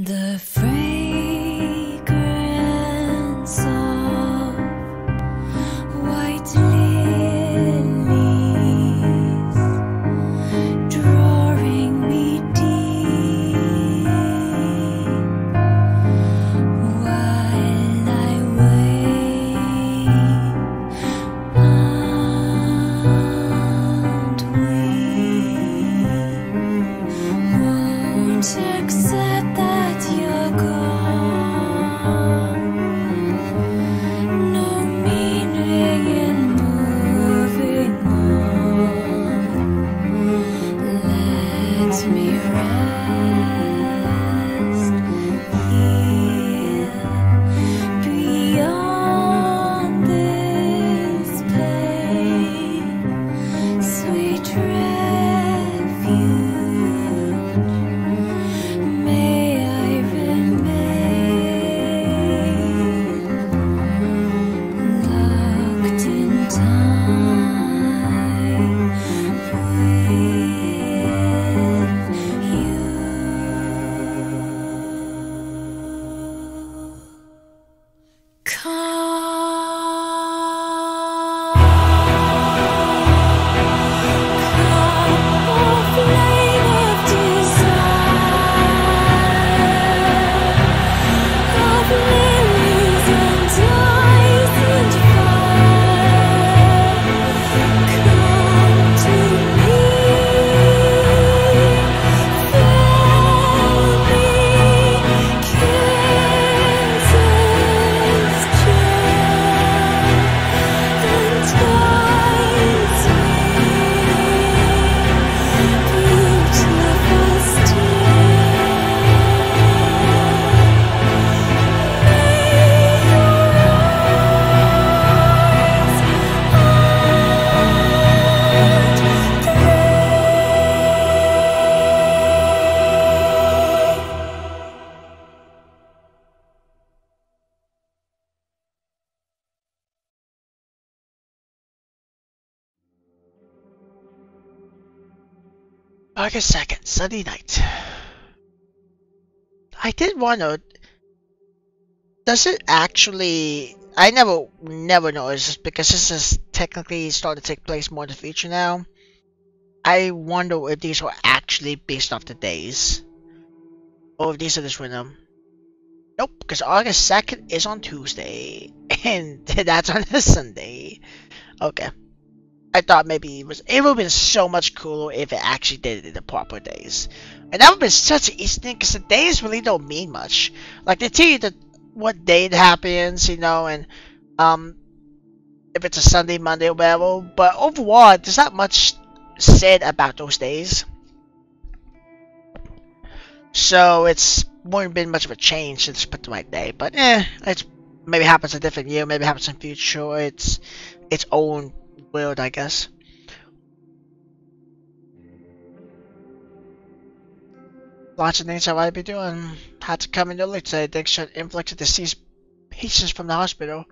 The fragrance of white lilies drawing me deep while I wait and we won't accept that you're gone. No meaning in moving on. Let me rest here beyond this pain. Sweet refuge, may I remain locked in time with you. August 2nd, Sunday night. I did wonder, does it actually... I never noticed, because this is technically starting to take place more in the future now. I wonder if these are actually based off the days. Or if these are just random. Nope, because August 2nd is on Tuesday. And that's on a Sunday. Okay. I thought maybe it would have been so much cooler if it actually did it in the proper days. And that would have been such an easy thing, because the days really don't mean much. Like, they tell you what day it happens, you know, and if it's a Sunday, Monday, or whatever. But overall, there's not much said about those days. So it's wouldn't been much of a change to just put the right day. But it's maybe happens a different year, maybe happens in future. It's its own world, I guess. Lots of things I might be doing. Had to come in early today. They should inflict deceased patients from the hospital.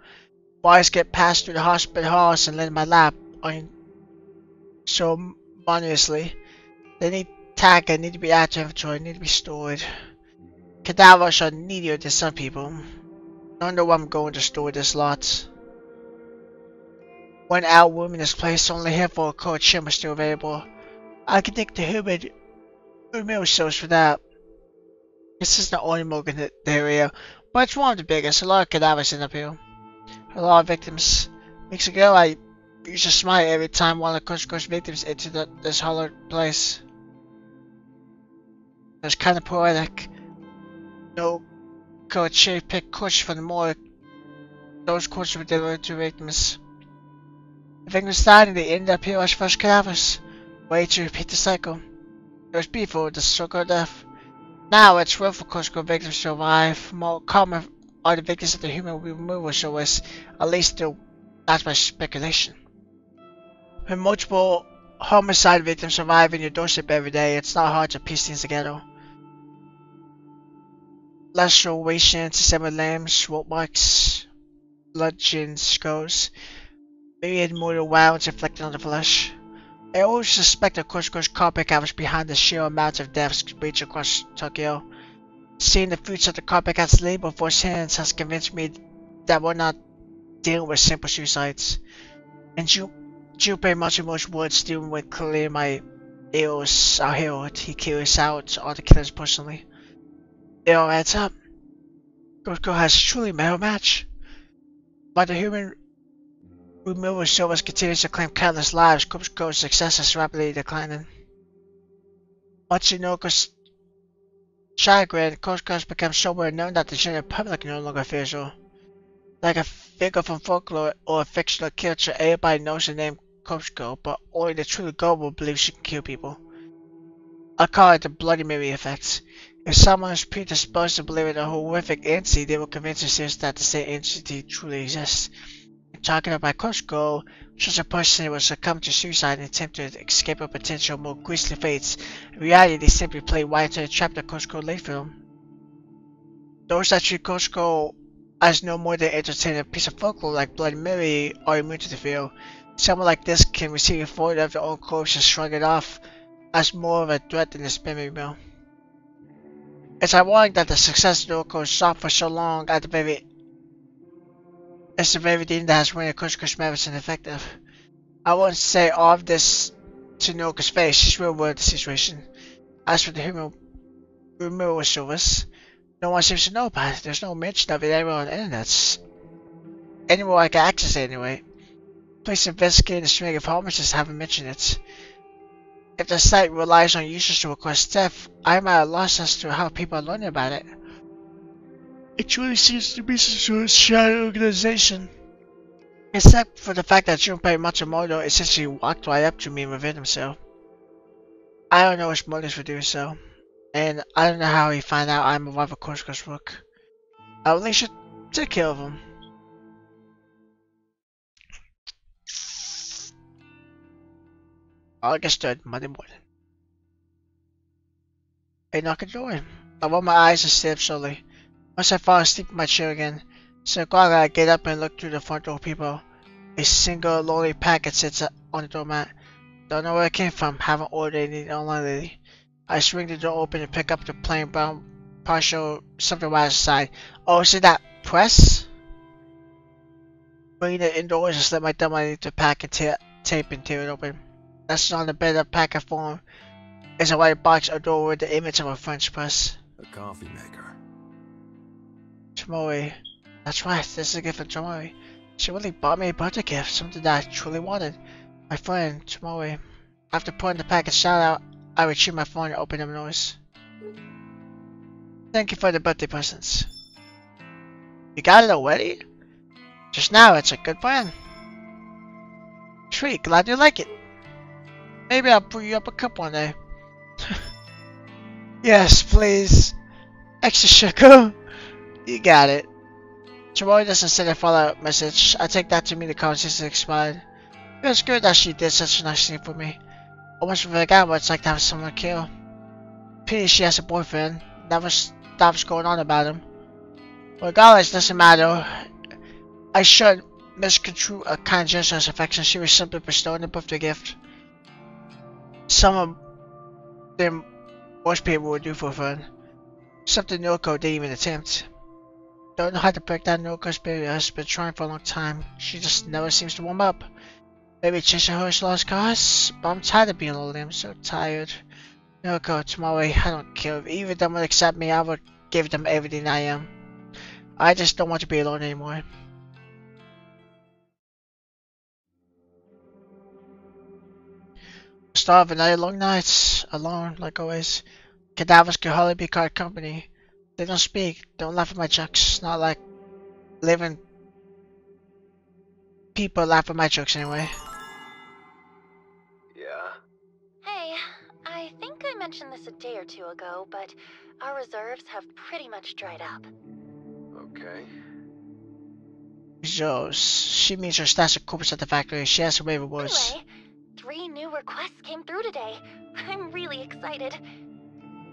Wires get passed through the hospital halls and land in my lap so monotonously. They need tag and need to be added to inventory, need to be stored. Cadavers are needier than some people. I don't know where I'm going to store this lot. One out room in this place, only here for a cold shimmer still available. I can take the humid meal cells for that. This is the only morgue in the area, but it's one of the biggest. A lot of cadavers in up here. A lot of victims. Weeks ago, I used to smile every time one of the Coast victims into this hollow place. It was kind of poetic. No cold shade picked corpses from the morgue. Those corpses were delivered to victims. The victims died and they ended up here as fresh cadavers. Way to repeat the cycle. It was before the circle of death. Now it's rare for Coast victims to survive. More common are the victims of the human removal service, at least still that's my speculation. When multiple homicide victims survive in your doorstep every day, it's not hard to piece things together. Lacerations, severed limbs, rope marks, bludgeoned skulls, myriad mortal wounds inflicted on the flesh. I always suspect a Cusco's carpet was behind the sheer amount of deaths reached across Tokyo. Seeing the fruits of the copycat's labor firsthand has convinced me that we're not dealing with simple suicides. And Junpei Matsumoto's words dealing with clearly my ills are healed. He carries out all the killers personally. It all adds up. Goku has truly made a match. But the human removal service continues to claim countless lives. Goku's success is rapidly declining. Matsunoko's chagrin, Goku has become so well known that the general public no longer fears her. Like a figure from folklore or a fictional character, everybody knows the name Koshko, but only the truly gullible believe she can kill people. I call it the Bloody Mary effect. If someone is predisposed to believe in a horrific entity, they will convince themselves that the same entity truly exists. In talking about Koshko, such a person will succumb to suicide and attempt to escape a potential more grisly fates. In reality, they simply play white to trap the Koshko late film. Those that treat Koshko as no more than entertaining piece of folklore like Bloody Mary are immune to the fear. Someone like this can receive a photo of their own corpse and shrug it off as more of a threat than a memory mill. It's ironic that the success of Norco sought for so long it's the very thing that has rendered Kushku's medicine effective. I wouldn't say all of this to Norco's face, she's real world the situation. As for the human removal service, no one seems to know about it. There's no mention of it anywhere on the internet. Anywhere I can access it anyway. Police investigating the string of homelessness haven't mentioned it. If the site relies on users to request stuff, I'm at a loss as to how people are learning about it. It truly seems to be some sort of shadow organization. Except for the fact that Junpei Matsumoto essentially walked right up to me and revealed himself. I don't know his motives for doing so, and I don't know how he found out I'm a rival Koshko's work. I really should take care of him. August 3rd, Monday morning. A knock at the door. I roll my eyes and stay up slowly. Once I fall asleep in my chair again, so quietly I get up and look through the front door people. A single lonely packet sits on the doormat. Don't know where it came from, haven't ordered anything online lately. I swing the door open and pick up the plain brown partial something right aside. Oh, is it that press? Bringing it indoors and slip my thumb underneath the pack and tape and tear it open. That's on the bed of packet form is a white box or door with the image of a French press. A coffee maker. Tomori. That's right, this is a gift from Tomori. She really bought me a birthday gift, something that I truly wanted. My friend, Tomori. After putting the package out, I retrieve my phone and open the noise. Thank you for the birthday presents. You got it already? Just now, it's a good plan. Sweet, glad you like it. Maybe I'll brew you up a cup one day. Yes, please. Extra sugar. You got it. Tomorrow doesn't send a follow-up message. I take that to mean the conversation expired. It was good that she did such a nice thing for me. Almost forgot what it's like to have someone kill. Pity she has a boyfriend. Never stops going on about him. Regardless, doesn't matter. I should misconstrue a kind gesture as affection. She was simply bestowing a birthday gift. Some of them most people would do for a friend. Something Norco didn't even attempt. Don't know how to break down Norco's barrier. Has been trying for a long time. She just never seems to warm up. Maybe chasing her lost cause, but I'm tired of being lonely. I'm so tired. Norco, tomorrow I don't care. If either of them would accept me, I would give them everything I am. I just don't want to be alone anymore. Start of another long night, alone, like always. Cadavers could hardly be called company. They don't speak, don't laugh at my jokes. Not like living people laugh at my jokes anyway. Yeah. Hey, I think I mentioned this a day or two ago, but our reserves have pretty much dried up. Okay. So, she means her stash of corpse at the factory. She has to waive rewards. Anyway, 3 new requests came through today. I'm really excited.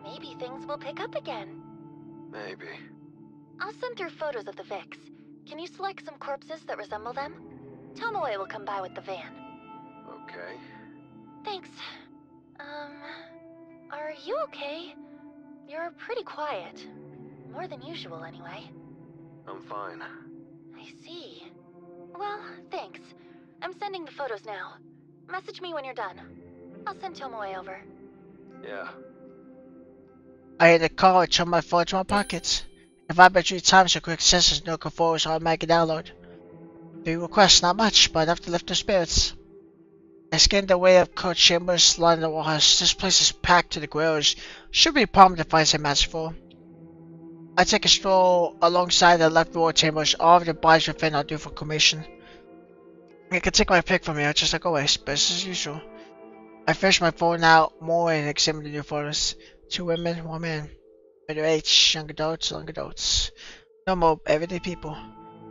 Maybe things will pick up again. Maybe. I'll send through photos of the Vics. Can you select some corpses that resemble them? Tomoe will come by with the van. Okay. Thanks. Are you okay? You're pretty quiet. More than usual, anyway. I'm fine. I see. Well, thanks. I'm sending the photos now. Message me when you're done. I'll send Tomoe over. Yeah. I hit a call and chucked my phone to my pockets. If I bet 3 times a quick sensors no conforms automatic download. 3 requests, not much, but enough to lift their spirits. I scanned the way of coach chambers lining the walls. This place is packed to the grills. Should be a problem to find some match for. I take a stroll alongside the left wall chambers. All of the bodies within are due for cremation. I can take my pick from here, just like always, business as usual. I fish my phone out more and examine the new photos. 2 women, 1 man. Middle age, young adults. Normal, everyday people.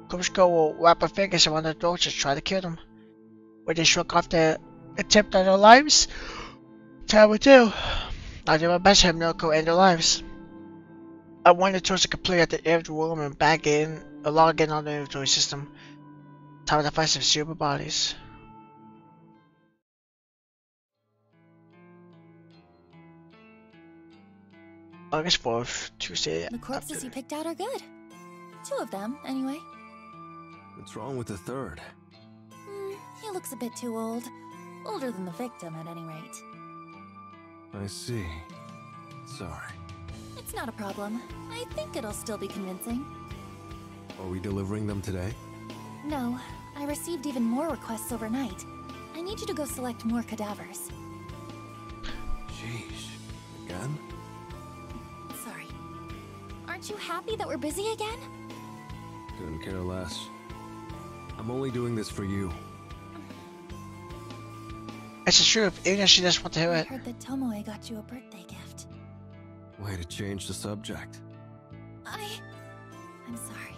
Kushko will wrap her fingers around their throats and try to kill them. When they shrug off their attempt on their lives, time will do. I'll do my best to have Noriko end their lives. I wandered towards the computer at the end of the room and back in, log in on the inventory system. Time to find some super bodies. August 4th, Tuesday. The corpses you picked out are good. 2 of them, anyway. What's wrong with the third? He looks a bit too old. Older than the victim, at any rate. I see. Sorry. It's not a problem. I think it'll still be convincing. Are we delivering them today? No, I received even more requests overnight. I need you to go select more cadavers. Sheesh. Again? Sorry. Aren't you happy that we're busy again? Couldn't care less. I'm only doing this for you. It's the truth, even if she doesn't want to hear I it. heard that Tomoe got you a birthday gift. Way to change the subject. I'm sorry.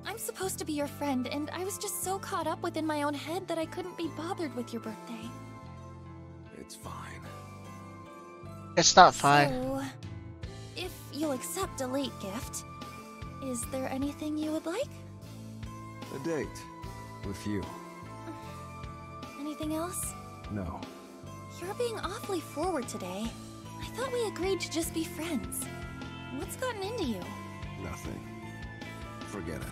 I'm supposed to be your friend, and I was just so caught up within my own head that I couldn't be bothered with your birthday. It's fine. It's not fine. So, if you'll accept a late gift, is there anything you would like? A date. With you. Anything else? No. You're being awfully forward today. I thought we agreed to just be friends. What's gotten into you? Nothing. Forget it.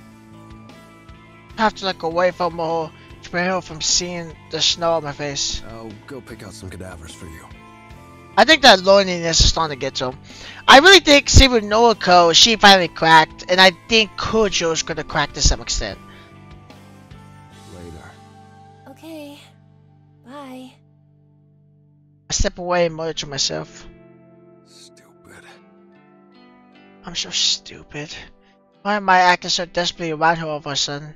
I have to look away from her to prevent her from seeing the snow on my face. I'll go pick out some cadavers for you. I think that loneliness is starting to get to him. I really think, see with Noriko, she finally cracked, and I think Kojo's gonna crack to some extent. Later. Okay. Bye. I step away and mutter to myself. Stupid. I'm so stupid. Why am I acting so desperately around her all of a sudden?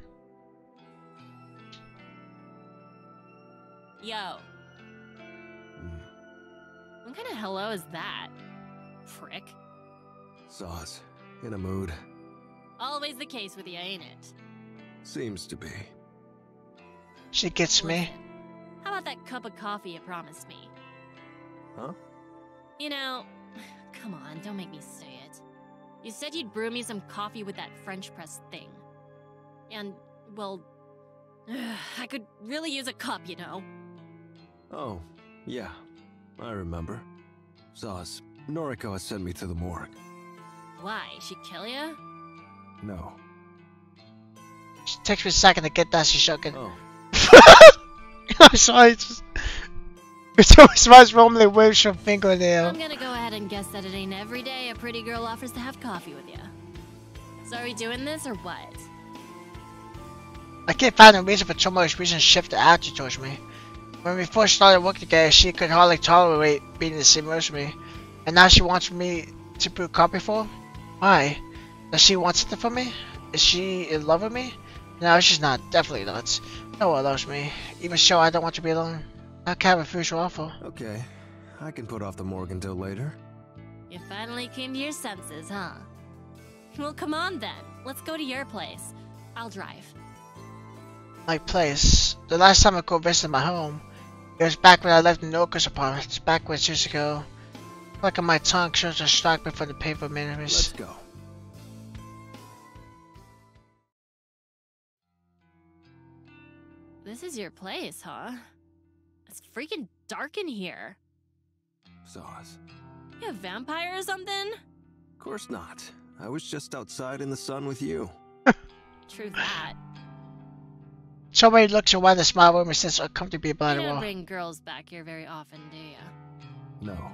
Yo. What kind of hello is that? Prick. Sauce. In a mood. Always the case with you, ain't it? Seems to be. She gets me. Listen, how about that cup of coffee you promised me? Huh? You know, come on, don't make me say it. You said you'd brew me some coffee with that French press thing. And, well, I could really use a cup, you know. Oh, yeah. I remember. Sauce. Noriko has sent me to the morgue. Why? She kill ya? No. It takes me a second to get that she's joking. Oh. I'm sorry, it's always much normally waves from fingernail. I'm gonna go ahead and guess that it ain't every day a pretty girl offers to have coffee with ya. So are we doing this or what? I can't find a reason for Tomoe's recent shift to attitude towards me. When we first started working together, she could hardly tolerate being in the same room with me. And now she wants me to brew coffee for her? Why? Does she want something from me? Is she in love with me? No, she's not. Definitely not. No one loves me. Even so, I don't want to be alone. How can I refuse your offer? Okay. I can put off the morgue until later. You finally came to your senses, huh? Well, come on then. Let's go to your place. I'll drive. My place. The last time I go visit my home, it was back when I lived in Noriko's apartment. Back when years ago. Like on my tongue shows a strike me from the painful memories. Let's go. This is your place, huh? It's freaking dark in here. Sauce. You a vampire or something? Of course not. I was just outside in the sun with you. True that. Somebody looks around the small room and sits uncomfortably by You the don't wall. bring girls back here very often, do ya? No.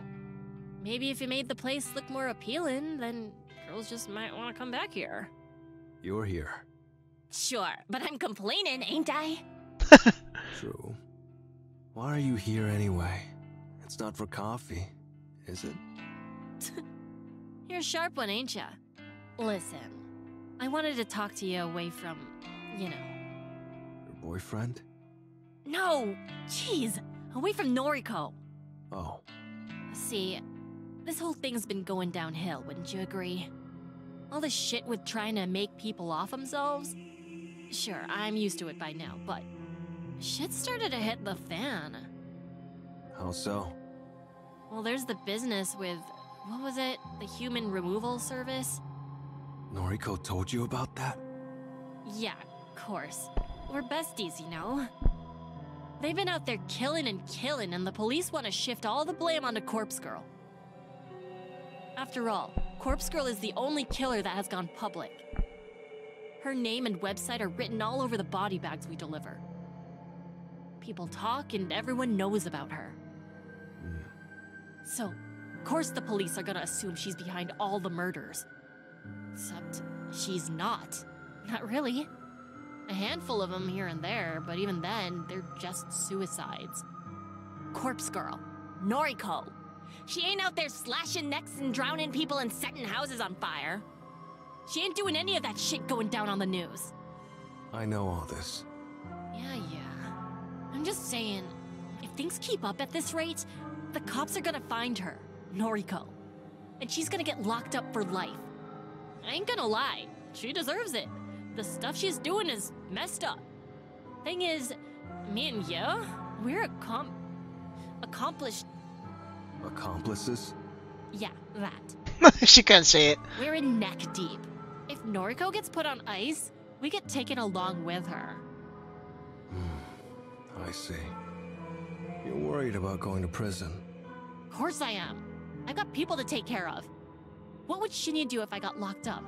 Maybe if you made the place look more appealing, then girls just might want to come back here. You're here. Sure, but I'm complaining, ain't I? True. Why are you here anyway? It's not for coffee, is it? You're a sharp one, ain't ya? Listen, I wanted to talk to you away from, you know. Your boyfriend? No! Jeez! Away from Noriko! Oh. See, this whole thing's been going downhill, wouldn't you agree? All this shit with trying to make people off themselves? Sure, I'm used to it by now, but shit started to hit the fan. How so? Well, there's the business with, what was it? The human removal service? Noriko told you about that? Yeah, of course. We're besties, you know? They've been out there killing and killing, and the police want to shift all the blame onto Corpse Girl. After all, Corpse Girl is the only killer that has gone public. Her name and website are written all over the body bags we deliver. People talk and everyone knows about her. So, of course the police are gonna assume she's behind all the murders. Except, she's not. Not really. A handful of them here and there, but even then, they're just suicides. Corpse Girl. Noriko. She ain't out there slashing necks and drowning people and setting houses on fire. She ain't doing any of that shit going down on the news. I know all this. Yeah. I'm just saying, if things keep up at this rate, the cops are gonna find her, Noriko. And she's gonna get locked up for life. I ain't gonna lie, she deserves it. The stuff she's doing is messed up. Thing is, me and you, we're accomplished. Accomplices? Yeah, that. She couldn't say it. We're in neck deep. If Noriko gets put on ice, we get taken along with her. I see. You're worried about going to prison. Of course I am. I've got people to take care of. What would Shinya do if I got locked up?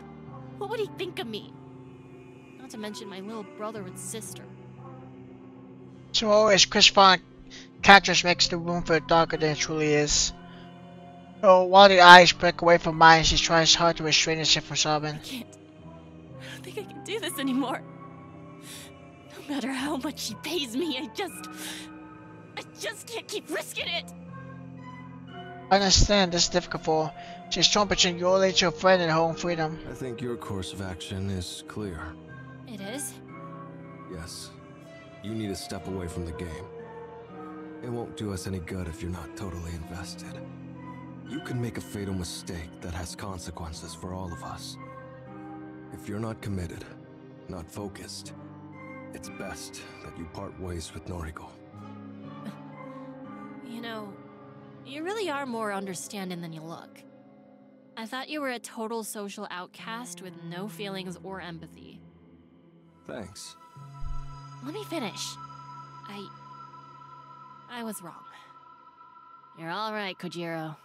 What would he think of me? Not to mention my little brother and sister. So always Chris Font characters makes the room feel darker than it truly is. So while the eyes break away from mine, she tries hard to restrain herself from sobbing. I don't think I can do this anymore. No matter how much she pays me, I just can't keep risking it. I understand this is difficult for her. She's torn between your little friend and her own freedom. I think your course of action is clear. It is? Yes. You need to step away from the game. It won't do us any good if you're not totally invested. You can make a fatal mistake that has consequences for all of us. If you're not committed, not focused, it's best that you part ways with Noriko. You know, you really are more understanding than you look. I thought you were a total social outcast with no feelings or empathy. Thanks. Let me finish. I was wrong. You're all right, Kojiro.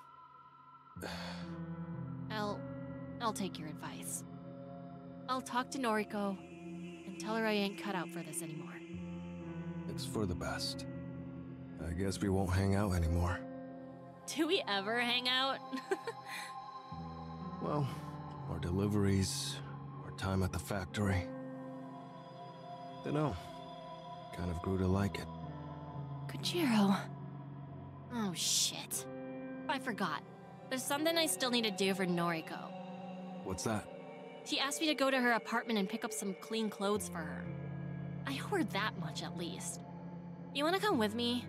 I'll take your advice. I'll talk to Noriko and tell her I ain't cut out for this anymore. It's for the best. I guess we won't hang out anymore. Do we ever hang out? Well, our deliveries, our time at the factory. Dunno. Kind of grew to like it. Kojiro. Oh, shit. I forgot. There's something I still need to do for Noriko. What's that? She asked me to go to her apartment and pick up some clean clothes for her. I owe her that much at least. You wanna come with me?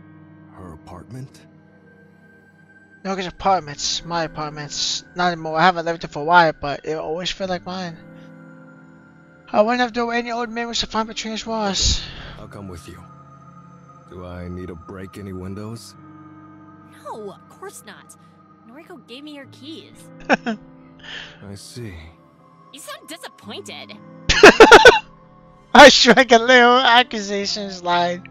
Her apartment? Noriko's apartments, my apartments. Not anymore. I haven't lived there for a while, but it always felt like mine. I wonder if there were any old memories to find between us walls. I'll come with you. Do I need to break any windows? No, of course not. Noriko gave me your keys. I see. You sound disappointed. I struck a little accusations line.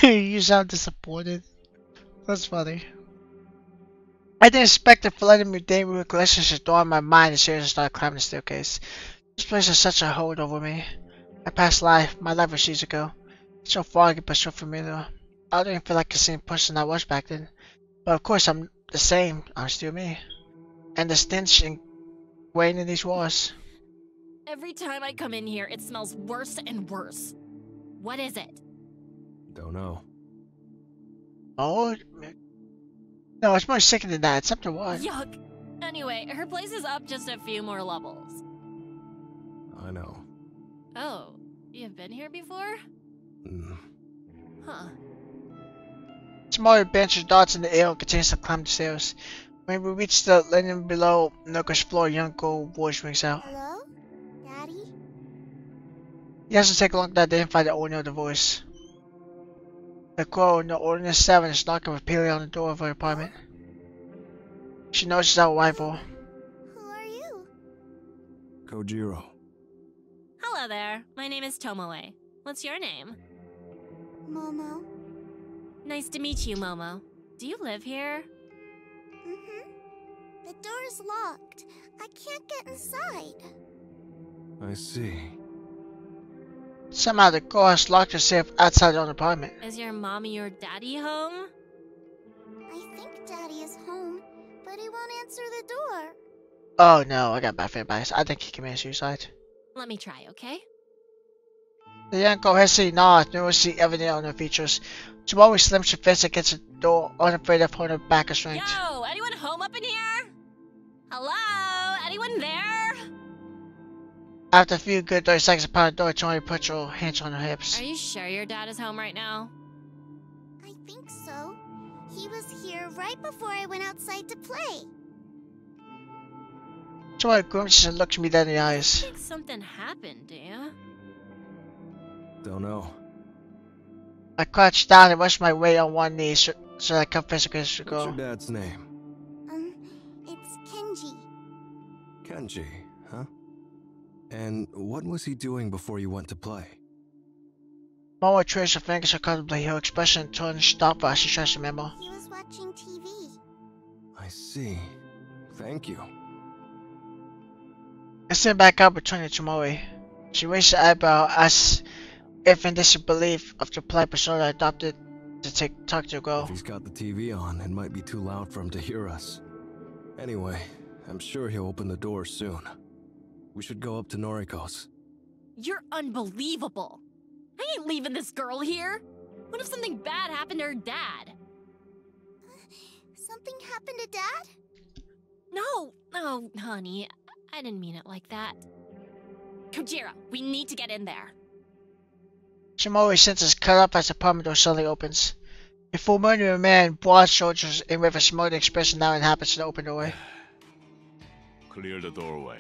You sound disappointed. That's funny. I didn't expect the flooded mundane recollections to dawn on my mind as soon as I started climbing the staircase. This place has such a hold over me. My past life, my life was years ago. It's so foggy but so familiar. I don't even feel like the same person I was back then. But of course I'm the same. I'm still me. And the stench ingrained in these walls. Every time I come in here, it smells worse and worse. What is it? Don't know. Oh? No, it's more sick than that. It's up to what? Yuck. Anyway, her place is up just a few more levels. I know. Oh, you've been here before? Mm. Huh. Smaller benches dots in the air continues to climb the stairs. When we reach the landing below Noka's floor, a young girl voice rings out. Hello? Daddy? It doesn't take long to identify the owner of the voice. The girl, no older than 7, is knocking repeatedly on the door of her apartment. She notices our arrival. Who are you? Kojiro. Hello there. My name is Tomoe. What's your name? Momo. Nice to meet you, Momo. Do you live here? Mm-hmm. The door is locked. I can't get inside. I see. Somehow the girl has locked herself outside her own apartment. Is your mommy or daddy home? I think Daddy is home, but he won't answer the door. Oh no, I got bad advice. I think he committed suicide. Let me try, okay? The young girl hastily nods, nervously evident on her features. She always slams her fist against the door, unafraid of putting her back of strength. Yo, anyone home up in here? Hello? Anyone there? After a few good 30 seconds upon the door, Tony puts her hands on her hips. Are you sure your dad is home right now? I think so. He was here right before I went outside to play. Tony grimaces and looks me dead in the I eyes. think something happened, do you? Don't know. I crouch down and rush my way on one knee so I can physically What's go. your dad's name? It's Kenji. Kenji, huh? And what was he doing before you went to play? Mama traces her fingers uncomfortably, her expression turns sharp as she tries to remember. He was watching TV. I see. Thank you. I sit back up, returning to Mori. She raises her eyebrow as if in disbelief of the polite persona I adopted to talk to a girl. If he's got the TV on, it might be too loud for him to hear us. Anyway, I'm sure he'll open the door soon. We should go up to Noriko's. You're unbelievable. I ain't leaving this girl here. What if something bad happened to her dad? Something happened to Dad? No, oh, honey, I didn't mean it like that. Kojiro, we need to get in there. Shimori's senses cut up as the apartment door suddenly opens. A familiar man, broad shoulders, and with a smoldering expression now inhabits the open doorway. Clear the doorway.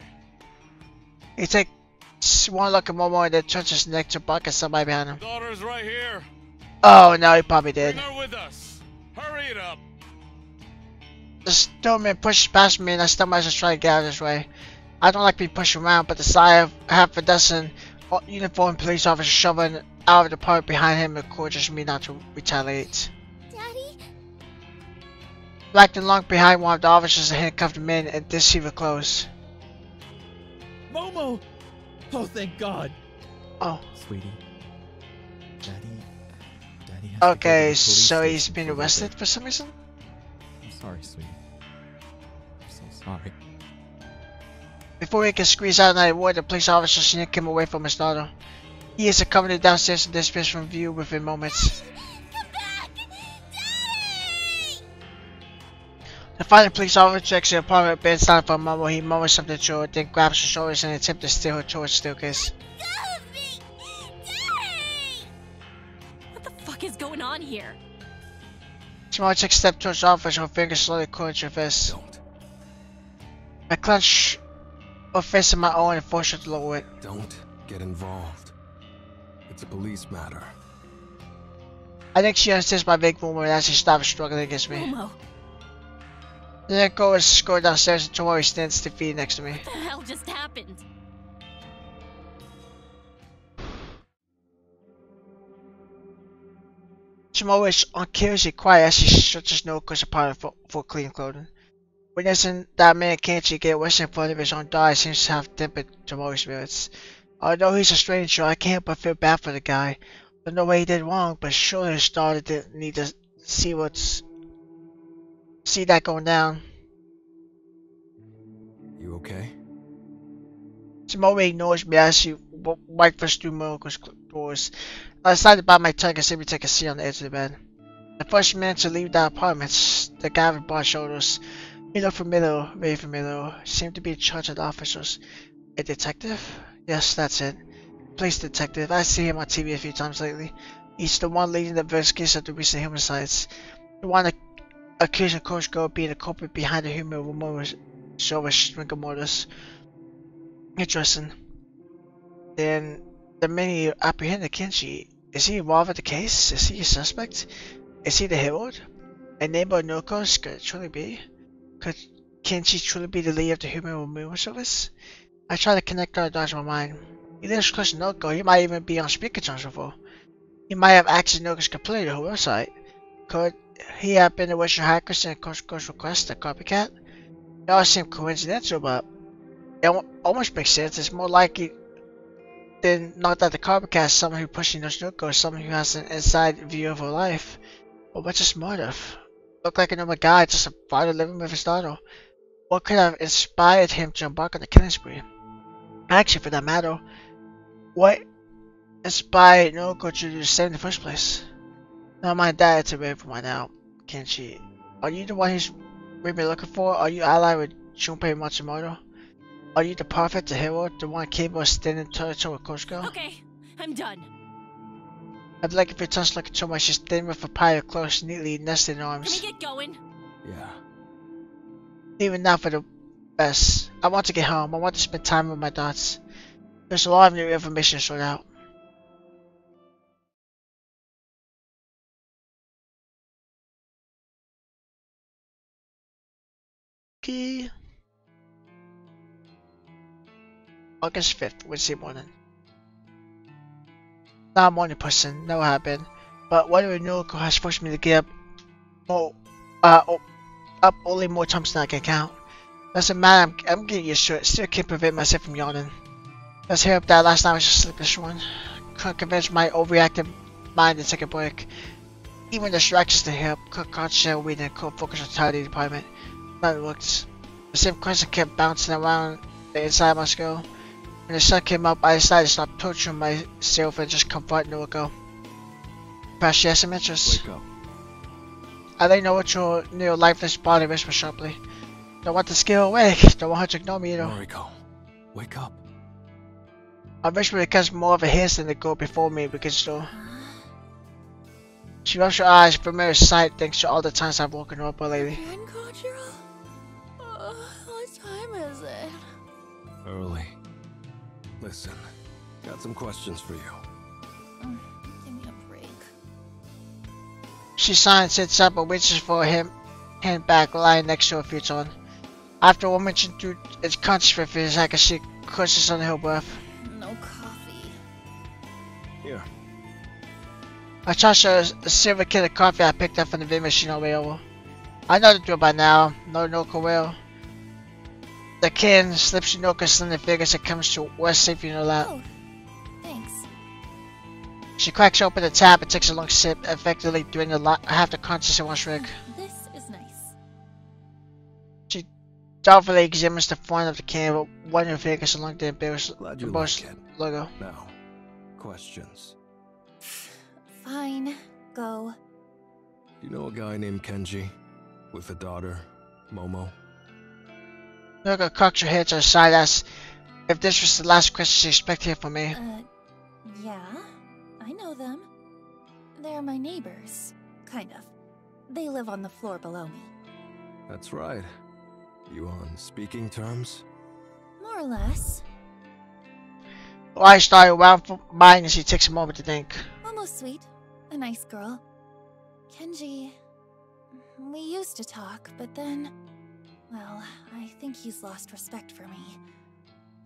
He takes one look at Momo and then turns his neck to bark at somebody behind him. Daughter's right here. Oh no, he probably did. Bring her with us. Hurry it up. The snowman pushes past me and I stumble as I try to get out of his way. I don't like being pushed around, but the sight of half a dozen uniformed police officers shoving out of the park behind him encourages me not to retaliate. Daddy? Blacked and long behind one of the officers and handcuffed him in and this receiver closed. Momo! Oh, thank God. Oh, Sweetie. Daddy has to go to okay, the police so he's station been for a arrested bit. for some reason? I'm sorry, sweetie. I'm so sorry. Before he can squeeze out another word, the police officer sneaked him away from his daughter. He is accompanied downstairs and disappears from view within moments. Come back! Daddy! The final police officer checks the apartment bed down for a moment. He murmurs something to her, then grabs her shoulders and attempts to steer her towards the staircase. Go with me! Daddy! What the fuck is going on here? Small takes a step towards the officer, her fingers slowly clench her fist. Don't. I clench her fist in my own and force her to lower it. Don't get involved. It's a police matter. I think she understands my big movement as she stops struggling against me. Momo, The young girl is escorted downstairs and Tori stands defeated next to me. what the hell just happened? Shimo is uncuriously quiet as she searches Noko's apartment for clean clothing. Witnessing that man Kenshi get worse in front of his own daughter seems to have tempered Tomori's spirits. Although he's a stranger, I can't but feel bad for the guy. Don't know what he did wrong, but surely his daughter didn't need to see that going down. You okay? Tomori ignores me as she wipes through Miroko's doors. I decided to bite my tongue and simply take a seat on the edge of the bed. The first man to leave the apartment, the guy with broad shoulders. He looked familiar, very familiar. Seemed to be in charge of the officers. A detective? Yes, that's it. Police detective. I've seen him on TV a few times lately. He's the one leading the investigation of the recent homicides. The one accusing Coach Go of being the culprit behind the human removal service rigor mortis. Interesting. Then, the minute you apprehended Kenshi, is he involved with the case? Is he a suspect? Is he the herald? A neighbor of Norcos could it truly be? Could Kenshi truly be the leader of the human removal service? I try to connect our dots in my mind. He lives close to Norco. He might even be on speaker terms before. He might have access to Norco's completely whole website. Could he have been the Western hackers and Coach request a copycat? It all seems coincidental, but it almost makes sense. It's more likely than not that the copycat is someone who pushing those Norco, someone who has an inside view of her life. But what's his motive? Look like a normal guy, just a father living with his daughter. What could have inspired him to embark on the killing spree? Actually, for that matter, what inspired Noriko to do the same in the first place? Never mind that, it's a bit for my now. Kenshi, are you the one who's we've been looking for? Are you allied with Junpei Matsumoto? Are you the prophet, the hero, the one capable of standing toe-to-toe with Koshiko? Okay, I'm done. I'd like if it turns like a tomb, she's standing with a pile of clothes neatly nested in arms. Can we get going? Yeah. Even now for the best. I want to get home. I want to spend time with my thoughts. There's a lot of new information to sort out. Okay. August 5th, Wednesday morning. Not a morning person, never have been. But whatever Noriko has forced me to get up up only more times than I can count. Doesn't matter, I'm getting used to it. Still can't prevent myself from yawning. Let's hear up that last night was a sleepless one. Couldn't convince my overreactive mind to take a break. Even distractions to help. Couldn't concentrate on reading and couldn't focus on tidy department. But it worked. The same question kept bouncing around the inside of my skull. When the sun came up, I decided to stop torturing myself and just confront Noriko. Perhaps she has some interest. Wake up. I lay know what your near lifeless body whispered sharply. Don't want to scare awake. Don't want her to ignore me either. Noriko, wake up. I whisper becomes more of a hiss than the girl before me begins to. She rubs her eyes, familiar sight thanks to all the times I've woken her up lately. Again, Kojiro? What time is it? Early. Listen, got some questions for you. Give me a break. She sighs, sits up, and reaches for him, hand back, lying next to her futon. After a woman through its conscious for his, I can see curses under her breath. No coffee. Here. I toss her a silver can of coffee I picked up from the vending machine on the way over. I know the drill by now, no Noriko will. The can slips in Noriko's slender fingers and comes to rest safely in her lap. Oh, thanks. She cracks open the tab and takes a long sip, effectively doing half the contents in one swig. This is nice. She doubtfully examines the front of the can, but one of her fingers along the Glad you embossed like it. logo. Now, questions. Fine. Go. Do you know a guy named Kenji? With a daughter, Momo? Noriko cocks her head to her side as if this was the last question she expected from me. Yeah. I know them. They're my neighbors. Kind of. They live on the floor below me. That's right. You on speaking terms? More or less. Her eyes start around for mine and she takes a moment to think. Almost sweet. A nice girl. Kenji... We used to talk, but then... Well, I think he's lost respect for me.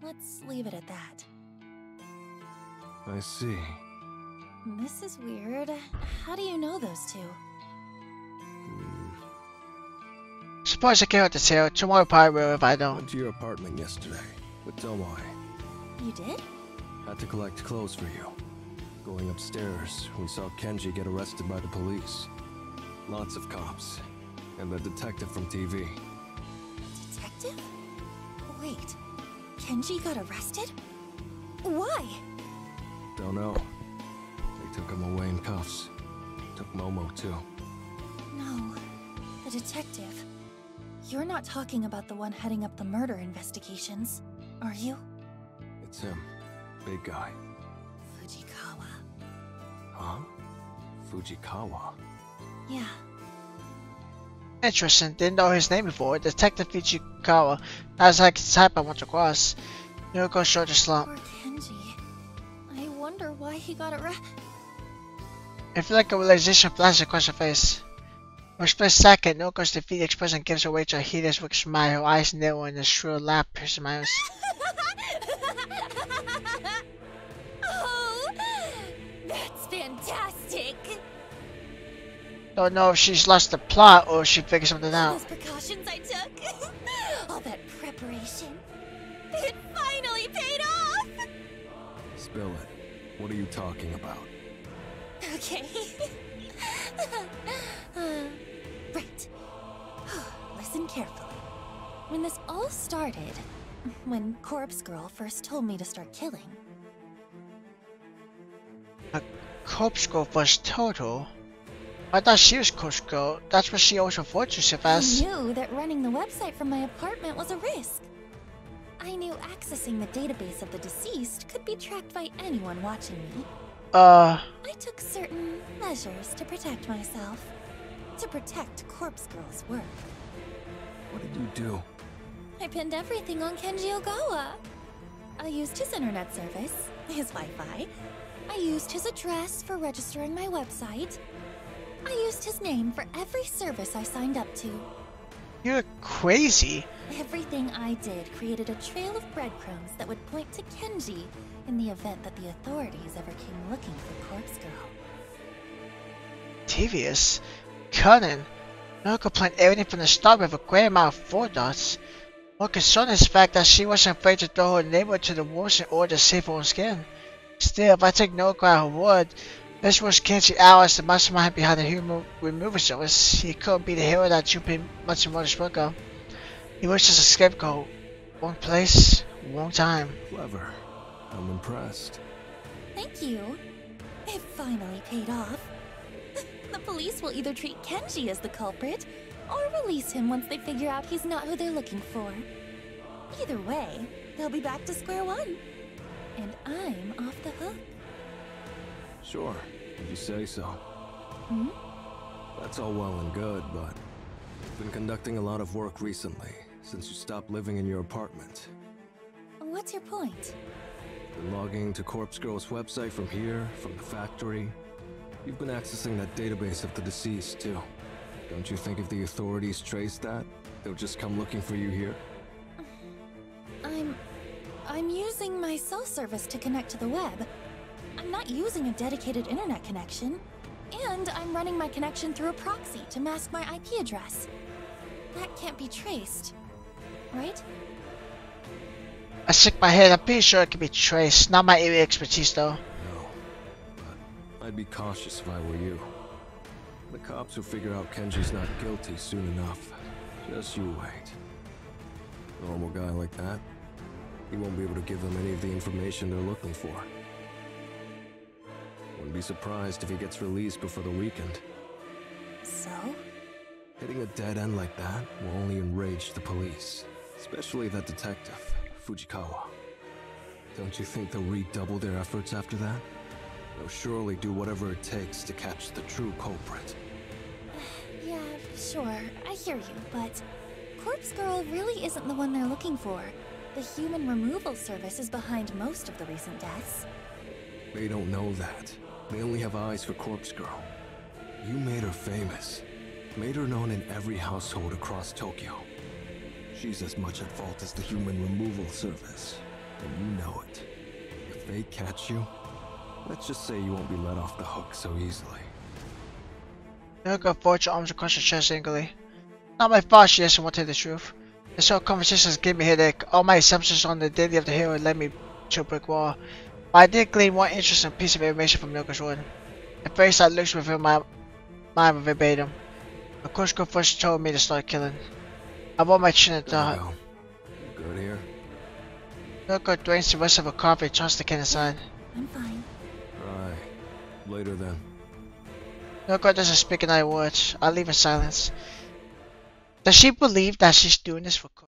Let's leave it at that. I see. This is weird. How do you know those two? surprised I came out to tell. Tomorrow probably will if I don't. Went to your apartment yesterday with Tomoe. You did? Had to collect clothes for you. Going upstairs, we saw Kenji get arrested by the police. Lots of cops. And the detective from TV. Detective? Wait, Kenji got arrested? Why? Don't know. They took him away in cuffs. Took Momo too. No, the detective. You're not talking about the one heading up the murder investigations, are you? It's him. Big guy. Fujikawa. Huh? Fujikawa? Yeah. Interesting. Didn't know his name before. Detective Fujikawa. That's like the type I want to cross. Yoko showed a slump. Poor Kenji. I wonder why he got arrested. I feel like a realization flashed across her face. For a split second, Yoko's defeated expression gives way to a hideous wicked smile, her eyes narrow and a shrill laugh piercing my eyes. Oh, that's fantastic! Don't know if she's lost the plot or if she figured something All out. those precautions I took, all that preparation, it finally paid off! Spill it. What are you talking about? Okay. Right. Listen carefully. When this all started, when Corpse Girl first told me to start killing, Corpse Girl was total. I thought she was Corpse Girl. That's what she always referred to herself as. I knew that running the website from my apartment was a risk. I knew accessing the database of the deceased could be tracked by anyone watching me. I took certain measures to protect myself. To protect Corpse Girl's work. What did you do? I pinned everything on Kenji Ogawa. I used his internet service, his Wi-Fi. I used his address for registering my website. I used his name for every service I signed up to. You're crazy. Everything I did created a trail of breadcrumbs that would point to Kenji in the event that the authorities ever came looking for Corpse Girl. Devious. Cunning. Yoko planned everything from the start with a great amount of forethought. More concerning is the fact that she wasn't afraid to throw her neighborhood to the wolves in order to save her own skin. Still, if I take Yoko at her word, this was Kenji Alice, the mastermind behind the human removal service. He couldn't be the hero that Juppie Matsumoto spoke of. He was just a scapegoat. Wrong place, wrong time. Clever. I'm impressed. Thank you. It finally paid off. The police will either treat Kenji as the culprit, or release him once they figure out he's not who they're looking for. Either way, they'll be back to square one. And I'm off the hook. Sure, if you say so. Hmm? That's all well and good, but I've been conducting a lot of work recently, since you stopped living in your apartment. What's your point? Been logging to Corpse Girl's website from here, from the factory. You've been accessing that database of the deceased, too. Don't you think if the authorities trace that, they'll just come looking for you here? I'm using my cell service to connect to the web. I'm not using a dedicated internet connection. And I'm running my connection through a proxy to mask my IP address. That can't be traced, right? I shake my head. I'm pretty sure it can be traced. Not my area expertise though. No, but I'd be cautious if I were you. The cops will figure out Kenji's not guilty soon enough. Just you wait. A normal guy like that, he won't be able to give them any of the information they're looking for. Wouldn't be surprised if he gets released before the weekend. So? Hitting a dead end like that will only enrage the police, especially that detective, Fujikawa. Don't you think they'll redouble their efforts after that? They'll surely do whatever it takes to catch the true culprit. Yeah, sure, I hear you, but Corpse Girl really isn't the one they're looking for. The human removal service is behind most of the recent deaths. They don't know that. They only have eyes for Corpse Girl. You made her famous. Made her known in every household across Tokyo. She's as much at fault as the human removal service. And you know it. If they catch you, let's just say you won't be let off the hook so easily. Yoko folds her arms across her chest angrily. Not my fault she doesn't want to hear the truth. This whole conversation has given me a headache. All my assumptions on the identity of the hero led me to a brick wall. But I did glean one interesting piece of information from Milker's Wood. The very sight looks within my mind verbatim. Of course, Go first told me to start killing. I bought my chin at the There we go. You good here? Milker drains the rest of her coffee and tosses the can aside. I'm fine. Right. Later then. Milker doesn't speak another word. I leave in silence. Does she believe that she's doing this for